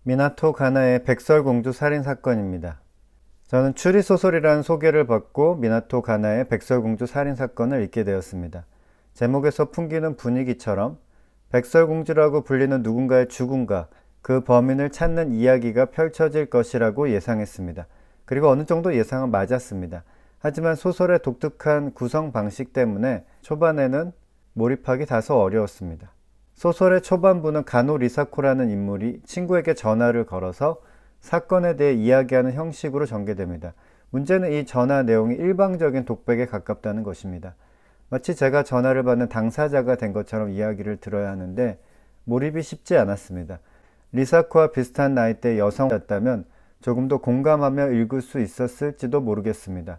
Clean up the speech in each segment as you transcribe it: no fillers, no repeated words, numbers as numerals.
미나토 가나의 백설공주 살인사건입니다. 저는 추리소설이라는 소개를 받고 미나토 가나의 백설공주 살인사건을 읽게 되었습니다. 제목에서 풍기는 분위기처럼 백설공주라고 불리는 누군가의 죽음과 그 범인을 찾는 이야기가 펼쳐질 것이라고 예상했습니다. 그리고 어느 정도 예상은 맞았습니다. 하지만 소설의 독특한 구성 방식 때문에 초반에는 몰입하기 다소 어려웠습니다. 소설의 초반부는 가노 리사코라는 인물이 친구에게 전화를 걸어서 사건에 대해 이야기하는 형식으로 전개됩니다. 문제는 이 전화 내용이 일방적인 독백에 가깝다는 것입니다. 마치 제가 전화를 받는 당사자가 된 것처럼 이야기를 들어야 하는데 몰입이 쉽지 않았습니다. 리사코와 비슷한 나이대 여성이었다면 조금 더 공감하며 읽을 수 있었을지도 모르겠습니다.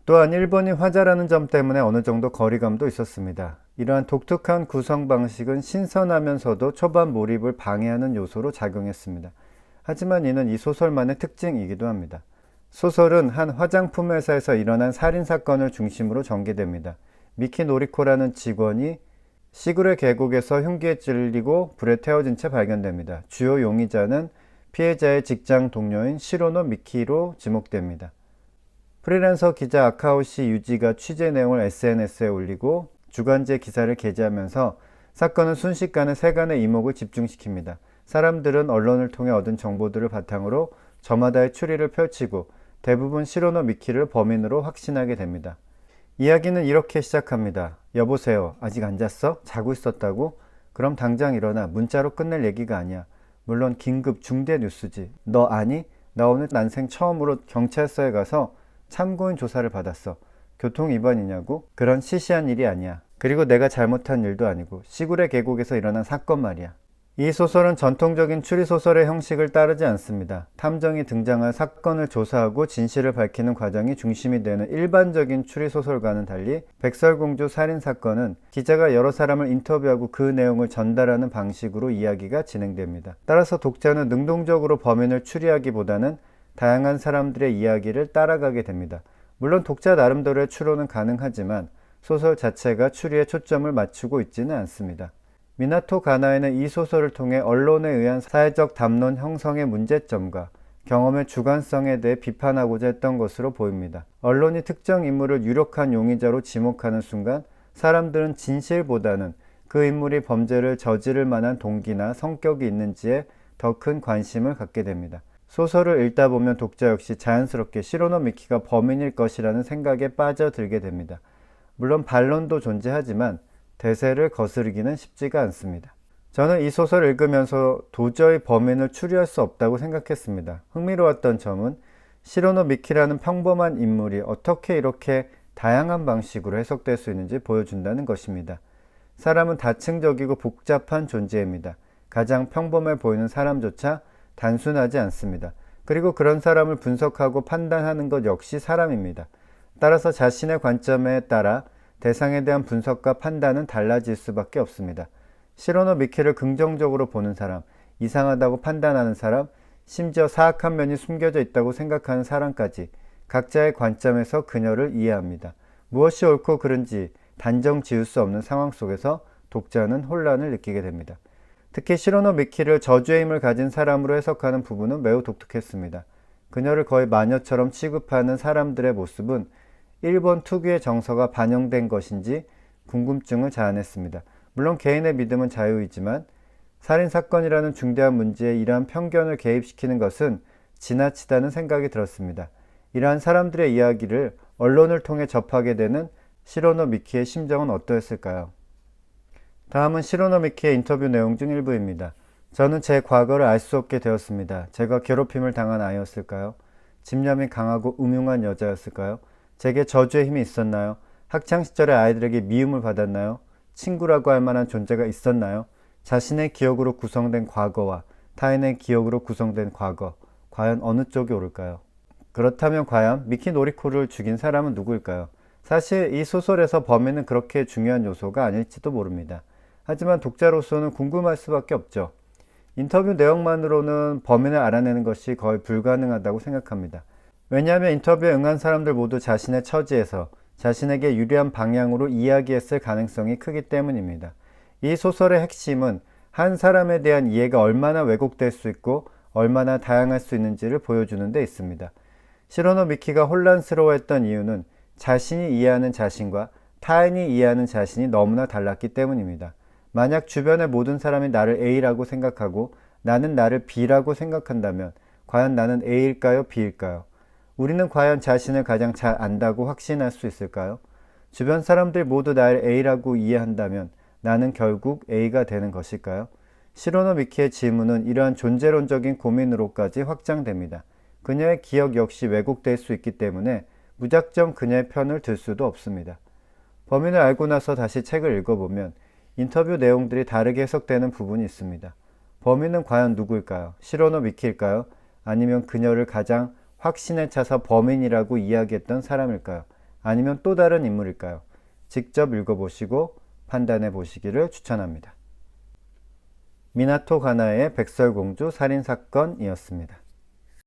또한 일본이 화자라는 점 때문에 어느 정도 거리감도 있었습니다. 이러한 독특한 구성 방식은 신선하면서도 초반 몰입을 방해하는 요소로 작용했습니다. 하지만 이는 이 소설만의 특징이기도 합니다. 소설은 한 화장품 회사에서 일어난 살인사건을 중심으로 전개됩니다. 미키 노리코라는 직원이 시그레 계곡에서 흉기에 찔리고 불에 태워진 채 발견됩니다. 주요 용의자는 피해자의 직장 동료인 시로노 미키로 지목됩니다. 프리랜서 기자 아카오시 유지가 취재 내용을 SNS에 올리고 주간지 기사를 게재하면서 사건은 순식간에 세간의 이목을 집중시킵니다. 사람들은 언론을 통해 얻은 정보들을 바탕으로 저마다의 추리를 펼치고 대부분 시로노 미키를 범인으로 확신하게 됩니다. 이야기는 이렇게 시작합니다. 여보세요. 아직 안 잤어? 자고 있었다고? 그럼 당장 일어나. 문자로 끝낼 얘기가 아니야. 물론 긴급 중대 뉴스지. 너 아니? 나 오늘 난생 처음으로 경찰서에 가서 참고인 조사를 받았어. 교통 위반이냐고? 그런 시시한 일이 아니야. 그리고 내가 잘못한 일도 아니고 시골의 계곡에서 일어난 사건 말이야. 이 소설은 전통적인 추리소설의 형식을 따르지 않습니다. 탐정이 등장한 사건을 조사하고 진실을 밝히는 과정이 중심이 되는 일반적인 추리소설과는 달리 백설공주 살인사건은 기자가 여러 사람을 인터뷰하고 그 내용을 전달하는 방식으로 이야기가 진행됩니다. 따라서 독자는 능동적으로 범인을 추리하기보다는 다양한 사람들의 이야기를 따라가게 됩니다. 물론 독자 나름대로의 추론은 가능하지만 소설 자체가 추리에 초점을 맞추고 있지는 않습니다. 미나토 가나에는 이 소설을 통해 언론에 의한 사회적 담론 형성의 문제점과 경험의 주관성에 대해 비판하고자 했던 것으로 보입니다. 언론이 특정 인물을 유력한 용의자로 지목하는 순간 사람들은 진실보다는 그 인물이 범죄를 저지를 만한 동기나 성격이 있는지에 더 큰 관심을 갖게 됩니다. 소설을 읽다 보면 독자 역시 자연스럽게 시로노 미키가 범인일 것이라는 생각에 빠져들게 됩니다. 물론 반론도 존재하지만 대세를 거스르기는 쉽지가 않습니다. 저는 이 소설을 읽으면서 도저히 범인을 추리할 수 없다고 생각했습니다. 흥미로웠던 점은 시로노 미키라는 평범한 인물이 어떻게 이렇게 다양한 방식으로 해석될 수 있는지 보여준다는 것입니다. 사람은 다층적이고 복잡한 존재입니다. 가장 평범해 보이는 사람조차 단순하지 않습니다. 그리고 그런 사람을 분석하고 판단하는 것 역시 사람입니다. 따라서 자신의 관점에 따라 대상에 대한 분석과 판단은 달라질 수밖에 없습니다. 시로노 미키를 긍정적으로 보는 사람, 이상하다고 판단하는 사람, 심지어 사악한 면이 숨겨져 있다고 생각하는 사람까지 각자의 관점에서 그녀를 이해합니다. 무엇이 옳고 그른지 단정 지을 수 없는 상황 속에서 독자는 혼란을 느끼게 됩니다. 특히 시로노 미키를 저주의 힘을 가진 사람으로 해석하는 부분은 매우 독특했습니다. 그녀를 거의 마녀처럼 취급하는 사람들의 모습은 일본 특유의 정서가 반영된 것인지 궁금증을 자아냈습니다. 물론 개인의 믿음은 자유이지만 살인사건이라는 중대한 문제에 이러한 편견을 개입시키는 것은 지나치다는 생각이 들었습니다. 이러한 사람들의 이야기를 언론을 통해 접하게 되는 시로노 미키의 심정은 어떠했을까요? 다음은 시로노 미키의 인터뷰 내용 중 일부입니다. 저는 제 과거를 알 수 없게 되었습니다. 제가 괴롭힘을 당한 아이였을까요? 집념이 강하고 음흉한 여자였을까요? 제게 저주의 힘이 있었나요? 학창시절에 아이들에게 미움을 받았나요? 친구라고 할 만한 존재가 있었나요? 자신의 기억으로 구성된 과거와 타인의 기억으로 구성된 과거, 과연 어느 쪽이 옳을까요? 그렇다면 과연 미키 노리코를 죽인 사람은 누구일까요? 사실 이 소설에서 범인은 그렇게 중요한 요소가 아닐지도 모릅니다. 하지만 독자로서는 궁금할 수밖에 없죠. 인터뷰 내용만으로는 범인을 알아내는 것이 거의 불가능하다고 생각합니다. 왜냐하면 인터뷰에 응한 사람들 모두 자신의 처지에서 자신에게 유리한 방향으로 이야기했을 가능성이 크기 때문입니다. 이 소설의 핵심은 한 사람에 대한 이해가 얼마나 왜곡될 수 있고 얼마나 다양할 수 있는지를 보여주는 데 있습니다. 시로노 미키가 혼란스러워했던 이유는 자신이 이해하는 자신과 타인이 이해하는 자신이 너무나 달랐기 때문입니다. 만약 주변의 모든 사람이 나를 A라고 생각하고 나는 나를 B라고 생각한다면 과연 나는 A일까요? B일까요? 우리는 과연 자신을 가장 잘 안다고 확신할 수 있을까요? 주변 사람들 모두 나를 A라고 이해한다면 나는 결국 A가 되는 것일까요? 시로노 미키의 질문은 이러한 존재론적인 고민으로까지 확장됩니다. 그녀의 기억 역시 왜곡될 수 있기 때문에 무작정 그녀의 편을 들 수도 없습니다. 범인을 알고 나서 다시 책을 읽어보면 인터뷰 내용들이 다르게 해석되는 부분이 있습니다. 범인은 과연 누구일까요? 시로노 미키일까요? 아니면 그녀를 가장 확신에 차서 범인이라고 이야기했던 사람일까요? 아니면 또 다른 인물일까요? 직접 읽어보시고 판단해 보시기를 추천합니다. 미나토 가나의 백설공주 살인사건이었습니다.